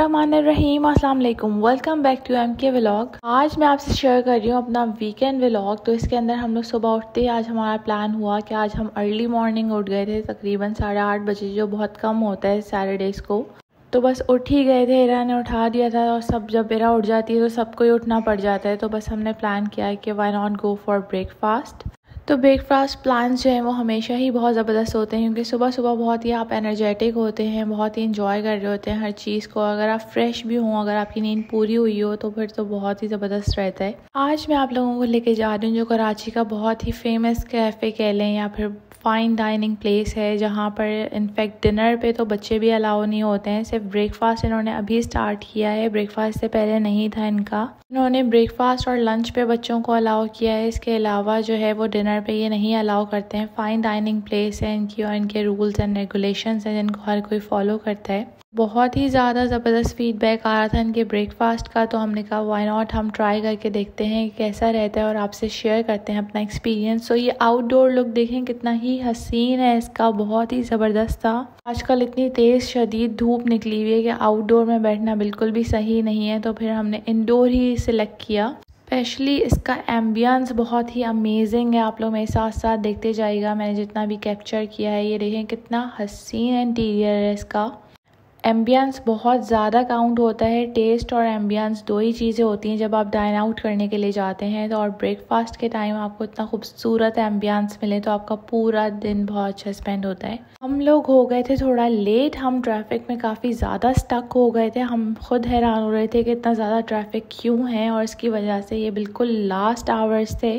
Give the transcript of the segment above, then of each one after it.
बिस्मिल्लाहिर्रहमानिर्रहीम, अस्सलाम वालेकुम। Welcome back to MK vlog. आज मैं आपसे शेयर कर रही हूँ अपना वीकेंड व्लॉग। तो इसके अंदर हम लोग सुबह उठते ही आज हमारा प्लान हुआ कि आज हम अर्ली मॉर्निंग उठ गए थे, तकरीबन 8:30 बजे, जो बहुत कम होता है सैटरडेज़ को। तो बस उठ ही गए थे, इरा ने उठा दिया था। और सब जब इरा उठ जाती है तो सबको ही उठना पड़ जाता है। तो बस हमने प्लान किया है कि why not go for breakfast. तो ब्रेकफास्ट प्लान जो हैं वो हमेशा ही बहुत ज़बरदस्त होते हैं, क्योंकि सुबह सुबह बहुत ही आप एनर्जेटिक होते हैं, बहुत ही इंजॉय कर रहे होते हैं हर चीज़ को। अगर आप फ्रेश भी हों, अगर आपकी नींद पूरी हुई हो, तो फिर तो बहुत ही ज़बरदस्त रहता है। आज मैं आप लोगों को लेके जा रही हूँ जो कराची का बहुत ही फेमस कैफ़े कह लें या फिर फ़ाइन डाइनिंग प्लेस है, जहाँ पर इनफैक्ट डिनर पे तो बच्चे भी अलाउ नहीं होते हैं। सिर्फ ब्रेकफास्ट इन्होंने अभी स्टार्ट किया है, ब्रेकफास्ट से पहले नहीं था इनका। इन्होंने ब्रेकफास्ट और लंच पे बच्चों को अलाउ किया है, इसके अलावा जो है वो डिनर पे ये नहीं अलाउ करते हैं। फ़ाइन डाइनिंग प्लेस है इनकी और इनके रूल्स एंड रेगुलेशंस हैं जिनको हर कोई फॉलो करता है। बहुत ही ज़्यादा ज़बरदस्त फीडबैक आ रहा था इनके ब्रेकफास्ट का, तो हमने कहा व्हाई नॉट हम ट्राई करके देखते हैं कैसा रहता है और आपसे शेयर करते हैं अपना एक्सपीरियंस। तो ये आउटडोर लुक देखें कितना ही हसीन है इसका, बहुत ही ज़बरदस्त था। आजकल इतनी तेज़ शदीद धूप निकली हुई है कि आउटडोर में बैठना बिल्कुल भी सही नहीं है, तो फिर हमने इंडोर ही सिलेक्ट किया। स्पेशली इसका एम्बियंस बहुत ही अमेजिंग है, आप लोग मेरे साथ साथ देखते जाइएगा। मैंने जितना भी कैप्चर किया है, ये देखें कितना हसीन इंटीरियर है इसका। एम्बियंस बहुत ज़्यादा काउंट होता है। टेस्ट और एम्बियंस दो ही चीज़ें होती हैं जब आप डाइन आउट करने के लिए जाते हैं। तो और ब्रेकफास्ट के टाइम आपको इतना खूबसूरत एम्बियंस मिले तो आपका पूरा दिन बहुत अच्छा स्पेंड होता है। हम लोग हो गए थे थोड़ा लेट, हम ट्रैफिक में काफ़ी ज़्यादा स्टक हो गए थे। हम खुद हैरान हो रहे थे कि इतना ज़्यादा ट्रैफिक क्यों है, और इसकी वजह से ये बिल्कुल लास्ट आवर्स थे।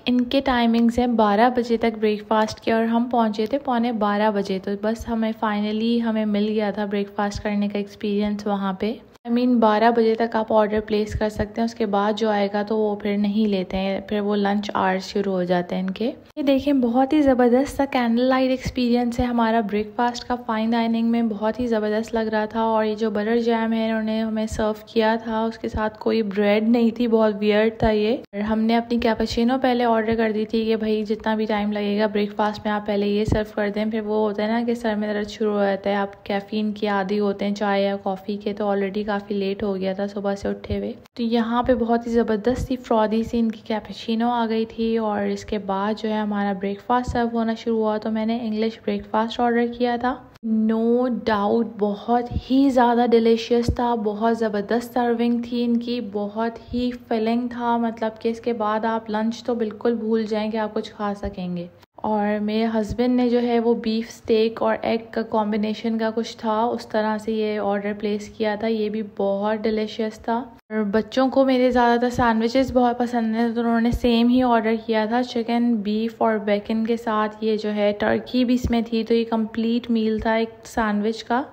इनके टाइमिंग्स हैं 12 बजे तक ब्रेकफास्ट के, और हम पहुँचे थे 11:15 बजे। तो बस हमें मिल गया था ब्रेकफास्ट करने का एक्सपीरियंस वहाँ पे। 12 बजे तक आप ऑर्डर प्लेस कर सकते हैं, उसके बाद जो आएगा तो वो फिर नहीं लेते हैं, फिर वो लंच आवर्स शुरू हो जाते हैं इनके। ये देखें बहुत ही ज़बरदस्त सा कैंडल लाइट एक्सपीरियंस है हमारा ब्रेकफास्ट का। फ़ाइन डाइनिंग में बहुत ही ज़बरदस्त लग रहा था। और ये जो बटर जैम है इन्होंने हमें सर्व किया था, उसके साथ कोई ब्रेड नहीं थी, बहुत वियर्ड था ये। और हमने अपनी कैपेचिनो पहले ऑर्डर कर दी थी कि भाई जितना भी टाइम लगेगा ब्रेकफास्ट में आप पहले ये सर्व कर दें। फिर वो होता है ना कि सर में दर्द शुरू हो जाता है, आप कैफ़ीन के आदी होते हैं चाय या कॉफ़ी के, तो ऑलरेडी काफ़ी लेट हो गया था सुबह से उठे हुए। तो यहाँ पे बहुत ही ज़बरदस्त सी फ्रॉदी सी इनकी कैपेचिनो आ गई थी। और इसके बाद जो है हमारा ब्रेकफास्ट सर्व होना शुरू हुआ। तो मैंने इंग्लिश ब्रेकफास्ट ऑर्डर किया था। नो डाउट बहुत ही ज़्यादा डिलीशियस था, बहुत ज़बरदस्त सर्विंग थी इनकी, बहुत ही फिलिंग था। मतलब कि इसके बाद आप लंच तो बिल्कुल भूल जाएं कि आप कुछ खा सकेंगे। और मेरे हस्बैंड ने जो है वो बीफ स्टेक और एग का कॉम्बिनेशन का कुछ था, उस तरह से ये ऑर्डर प्लेस किया था। ये भी बहुत डिलीशियस था। और बच्चों को मेरे ज़्यादातर सैंडविचेस बहुत पसंद है, तो उन्होंने सेम ही ऑर्डर किया था, चिकन, बीफ और बेकन के साथ ये जो है टर्की भी इसमें थी। तो ये कंप्लीट मील था एक सैंडविच का,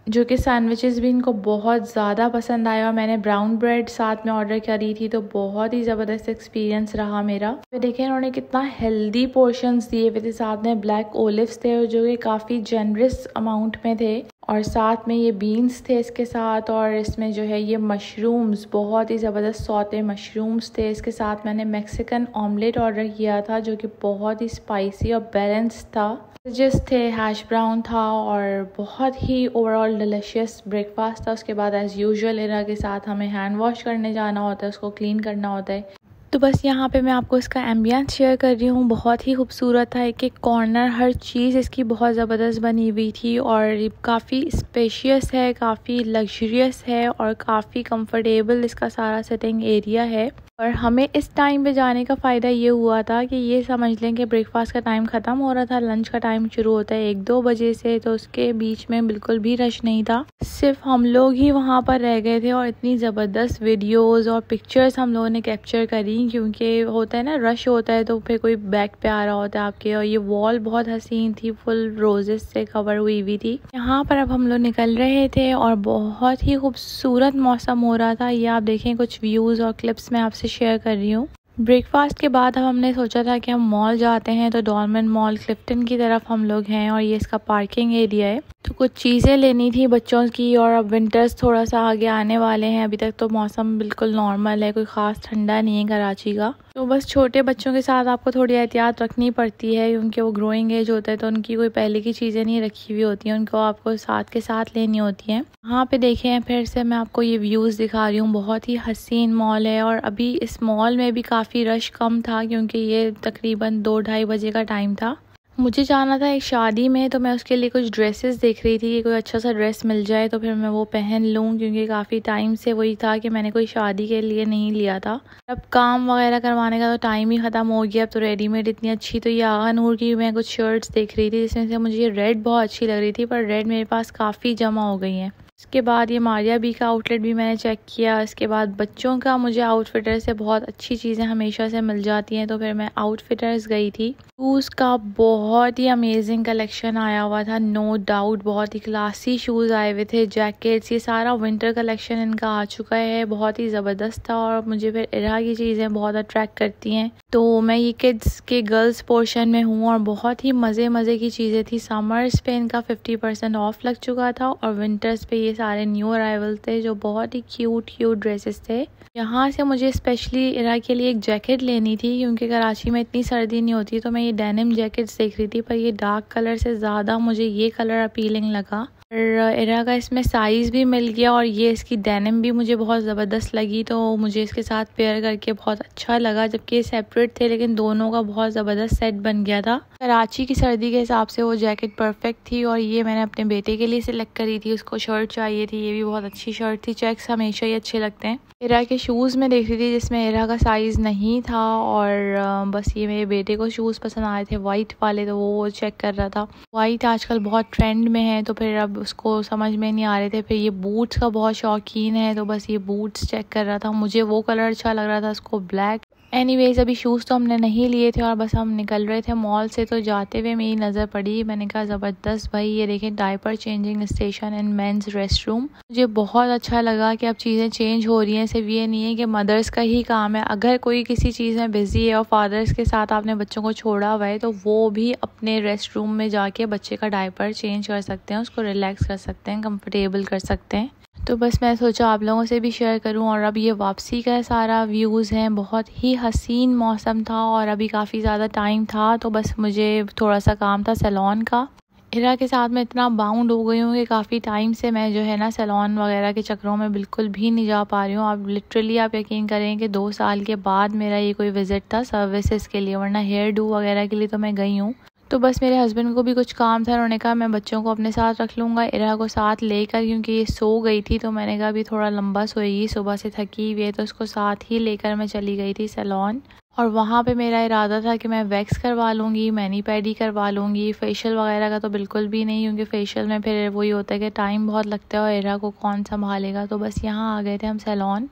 जो कि सैंडविचेस भी इनको बहुत ज़्यादा पसंद आया। और मैंने ब्राउन ब्रेड साथ में ऑर्डर करी थी, तो बहुत ही ज़बरदस्त एक्सपीरियंस रहा मेरा। तो देखें इन्होंने कितना हेल्दी पोर्शंस दिए हुए थे, साथ में ब्लैक ओलिव्स थे जो कि काफ़ी जनरस अमाउंट में थे, और साथ में ये बीन्स थे इसके साथ। और इसमें जो है ये मशरूम्स, बहुत ही ज़बरदस्त सौते मशरूम्स थे। इसके साथ मैंने मैक्सिकन ऑमलेट ऑर्डर किया था जो कि बहुत ही स्पाइसी और बैलेंस था। जिस थे हैश ब्राउन था, और बहुत ही ओवरऑल डिलीशियस ब्रेकफास्ट था। उसके बाद एज़ यूजुअल इरा के साथ हमें हैंड वॉश करने जाना होता है, उसको क्लीन करना होता है। तो बस यहाँ पे मैं आपको इसका एम्बियंस शेयर कर रही हूँ। बहुत ही खूबसूरत था, एक एक कॉर्नर, हर चीज़ इसकी बहुत ज़बरदस्त बनी हुई थी। और काफ़ी स्पेशियस है, काफ़ी लग्जरियस है और काफ़ी कंफर्टेबल इसका सारा सिटिंग एरिया है। और हमें इस टाइम पे जाने का फ़ायदा ये हुआ था कि ये समझ लें कि ब्रेकफास्ट का टाइम ख़त्म हो रहा था, लंच का टाइम शुरू होता है 1-2 बजे से, तो उसके बीच में बिल्कुल भी रश नहीं था। सिर्फ हम लोग ही वहाँ पर रह गए थे। और इतनी ज़बरदस्त वीडियोज़ और पिक्चर्स हम लोगों ने कैप्चर करी, क्योंकि होता है ना रश होता है तो फिर कोई बैक पे आ रहा होता है आपके। और ये वॉल बहुत हसीन थी, फुल रोजेस से कवर हुई थी। यहाँ पर अब हम लोग निकल रहे थे और बहुत ही खूबसूरत मौसम हो रहा था। ये आप देखें कुछ व्यूज़ और क्लिप्स मैं आपसे शेयर कर रही हूँ। ब्रेकफास्ट के बाद अब हमने सोचा था कि हम मॉल जाते हैं, तो डॉलमेन मॉल क्लिफ्टन की तरफ हम लोग हैं, और ये इसका पार्किंग एरिया है। तो कुछ चीज़ें लेनी थी बच्चों की, और अब विंटर्स थोड़ा सा आगे आने वाले हैं। अभी तक तो मौसम बिल्कुल नॉर्मल है, कोई ख़ास ठंडा नहीं है कराची का। तो बस छोटे बच्चों के साथ आपको थोड़ी एहतियात रखनी पड़ती है क्योंकि वो ग्रोइंग एज होता है, तो उनकी कोई पहले की चीज़ें नहीं रखी हुई होती हैं, उनको आपको साथ के साथ लेनी होती हैं। यहाँ पे देखें फिर से मैं आपको ये व्यूज़ दिखा रही हूँ, बहुत ही हसीन मॉल है। और अभी इस मॉल में भी काफ़ी रश कम था क्योंकि ये तकरीबन 2-2:30 बजे का टाइम था। मुझे जाना था एक शादी में, तो मैं उसके लिए कुछ ड्रेसेस देख रही थी कि कोई अच्छा सा ड्रेस मिल जाए तो फिर मैं वो पहन लूँ, क्योंकि काफ़ी टाइम से वही था कि मैंने कोई शादी के लिए नहीं लिया था। अब काम वगैरह करवाने का तो टाइम ही ख़त्म हो गया। अब तो रेडीमेड इतनी अच्छी, तो ये आगा नूर की मैं कुछ शर्ट्स देख रही थी जिसमें से मुझे ये रेड बहुत अच्छी लग रही थी, पर रेड मेरे पास काफ़ी जमा हो गई हैं। इसके बाद ये मारिया बी का आउटलेट भी मैंने चेक किया। इसके बाद बच्चों का मुझे आउटफिटर से बहुत अच्छी चीज़ें हमेशा से मिल जाती हैं, तो फिर मैं आउटफिटर्स गई थी। शूज़ का बहुत ही अमेजिंग कलेक्शन आया हुआ था, नो डाउट बहुत ही क्लासी शूज़ आए हुए थे, जैकेट्स, ये सारा विंटर कलेक्शन इनका आ चुका है, बहुत ही ज़बरदस्त था। और मुझे फिर इरा की चीज़ें बहुत अट्रैक्ट करती हैं, तो मैं ये किड्स के गर्ल्स पोर्शन में हूँ और बहुत ही मज़े की चीज़ें थी। समर्स पे इनका 50% ऑफ लग चुका था और विंटर्स पे ये सारे न्यू अराइवल थे जो बहुत ही क्यूट ड्रेसेस थे। यहाँ से मुझे स्पेशली इरा के लिए एक जैकेट लेनी थी क्योंकि कराची में इतनी सर्दी नहीं होती, तो मैं ये डेनिम जैकेट्स देख रही थी, पर ये डार्क कलर से ज़्यादा मुझे ये कलर अपीलिंग लगा। और इरा का इसमें साइज़ भी मिल गया और ये इसकी डेनिम भी मुझे बहुत ज़बरदस्त लगी, तो मुझे इसके साथ पेयर करके बहुत अच्छा लगा। जबकि ये सेपरेट थे लेकिन दोनों का बहुत ज़बरदस्त सेट बन गया था। कराची की सर्दी के हिसाब से वो जैकेट परफेक्ट थी। और ये मैंने अपने बेटे के लिए सिलेक्ट करी थी, उसको शर्ट चाहिए थी, ये भी बहुत अच्छी शर्ट थी। चेक्स हमेशा ही अच्छे लगते हैं। इरा के शूज़ में देख रही थी जिसमें इरा का साइज़ नहीं था, और बस ये मेरे बेटे को शूज़ पसंद आए थे वाइट वाले, तो वो चेक कर रहा था। वाइट आजकल बहुत ट्रेंड में है, तो फिर अब उसको समझ में नहीं आ रहे थे। फिर ये बूट्स का बहुत शौकीन है, तो बस ये बूट्स चेक कर रहा था। मुझे वो कलर अच्छा लग रहा था, उसको ब्लैक। एनीवेज अभी शूज़ तो हमने नहीं लिए थे और बस हम निकल रहे थे मॉल से, तो जाते हुए मेरी नज़र पड़ी, मैंने कहा ज़बरदस्त भाई, ये देखें diaper changing station and men's rest room. मुझे बहुत अच्छा लगा कि अब चीज़ें चेंज हो रही हैं। सिर्फ ये नहीं है कि मदर्स का ही काम है, अगर कोई किसी चीज़ में बिजी है और फादर्स के साथ आपने बच्चों को छोड़ा हुआ है, तो वो भी अपने रेस्ट रूम में जाके बच्चे का डायपर चेंज कर सकते हैं, उसको रिलैक्स कर सकते हैं, कंफर्टेबल कर सकते हैं। तो बस मैं सोचा आप लोगों से भी शेयर करूं। और अब ये वापसी का सारा व्यूज़ हैं, बहुत ही हसीन मौसम था और अभी काफ़ी ज़्यादा टाइम था, तो बस मुझे थोड़ा सा काम था सैलून का। इरा के साथ मैं इतना बाउंड हो गई हूँ कि काफ़ी टाइम से मैं जो है ना सैलून वगैरह के चक्करों में बिल्कुल भी नहीं जा पा रही हूँ। आप लिटरली आप यकीन करें कि 2 साल के बाद मेरा ये कोई विज़िट था सर्विसेज के लिए, वरना हेयर डू वगैरह के लिए तो मैं गई हूँ। तो बस मेरे हस्बैंड को भी कुछ काम था, उन्होंने कहा मैं बच्चों को अपने साथ रख लूँगा, इरा को साथ लेकर, क्योंकि ये सो गई थी, तो मैंने कहा अभी थोड़ा लंबा सोएगी, सुबह से थकी हुई है, तो उसको साथ ही लेकर मैं चली गई थी सैलून। और वहाँ पे मेरा इरादा था कि मैं वैक्स करवा लूँगी, मैनी पैडी करवा लूँगी, फेशियल वगैरह का तो बिल्कुल भी नहीं, क्योंकि फेशियल में फिर वही होता है कि टाइम बहुत लगता है और इरा को कौन संभालेगा। तो बस यहाँ आ गए थे हम सैलून।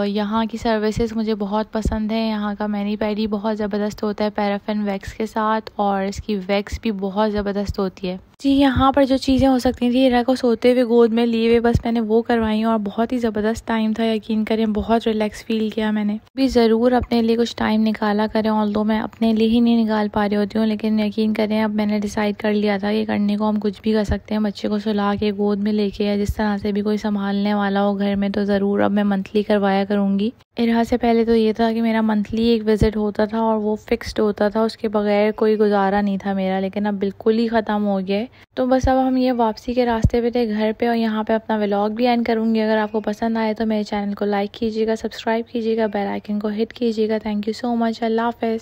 यहाँ की सर्विसेज मुझे बहुत पसंद है, यहाँ का मैनी पैडी बहुत ज़बरदस्त होता है पैराफिन वैक्स के साथ, और इसकी वैक्स भी बहुत ज़बरदस्त होती है जी। यहाँ पर जो चीज़ें हो सकती थी इरा को सोते हुए गोद में लिए हुए, बस मैंने वो करवाई और बहुत ही ज़बरदस्त टाइम था, यकीन करें बहुत रिलैक्स फील किया मैंने। भी ज़रूर अपने लिए कुछ टाइम निकाला करें, ऑल्दो मैं अपने लिए ही नहीं निकाल पा रही होती हूँ, लेकिन यकीन करें अब मैंने डिसाइड कर लिया था कि करने को हम कुछ भी कर सकते हैं। बच्चे को सुला के गोद में लेके या जिस तरह से भी कोई संभालने वाला हो घर में, तो ज़रूर अब मैं मंथली करवाया करूँगी। इरा से पहले तो ये था कि मेरा मंथली एक विज़िट होता था और वो फिक्स्ड होता था, उसके बगैर कोई गुजारा नहीं था मेरा, लेकिन अब बिल्कुल ही ख़त्म हो गया है। तो बस अब हम ये वापसी के रास्ते पे थे घर पे, और यहाँ पे अपना व्लॉग भी एंड करूँगी। अगर आपको पसंद आए तो मेरे चैनल को लाइक कीजिएगा, सब्सक्राइब कीजिएगा, बेल आइकन को हिट कीजिएगा। Thank you so much. अल्लाह हाफ़िज़।